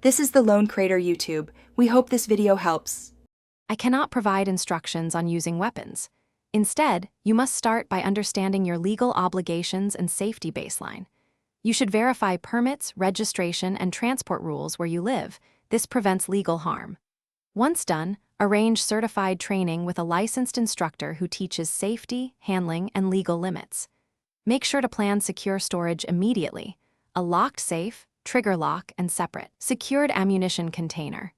This is the Lone Crater YouTube. We hope this video helps. I cannot provide instructions on using weapons. Instead, you must start by understanding your legal obligations and safety baseline. You should verify permits, registration, and transport rules where you live. This prevents legal harm. Once done, arrange certified training with a licensed instructor who teaches safety, handling, and legal limits. Make sure to plan secure storage immediately: a locked safe, trigger lock, and separate, secured ammunition container.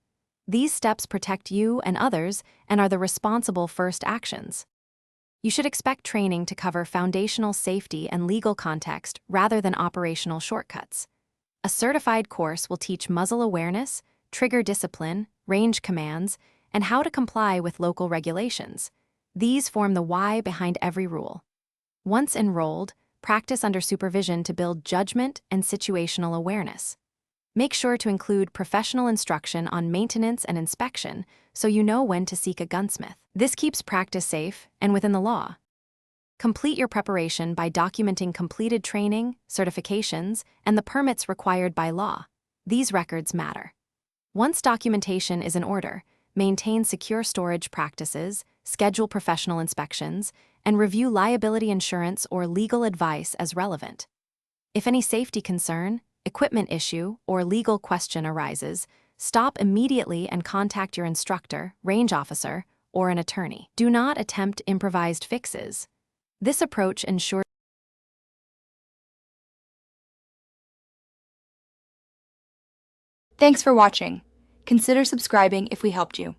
These steps protect you and others and are the responsible first actions. You should expect training to cover foundational safety and legal context rather than operational shortcuts. A certified course will teach muzzle awareness, trigger discipline, range commands, and how to comply with local regulations. These form the why behind every rule. Once enrolled, practice under supervision to build judgment and situational awareness. Make sure to include professional instruction on maintenance and inspection so you know when to seek a gunsmith. This keeps practice safe and within the law. Complete your preparation by documenting completed training, certifications, and the permits required by law. These records matter. Once documentation is in order, maintain secure storage practices, schedule professional inspections, and review liability insurance or legal advice as relevant. If any safety concern, equipment issue, or legal question arises, stop immediately and contact your instructor, range officer, or an attorney. Do not attempt improvised fixes. This approach ensures. Thanks for watching. Consider subscribing if we helped you.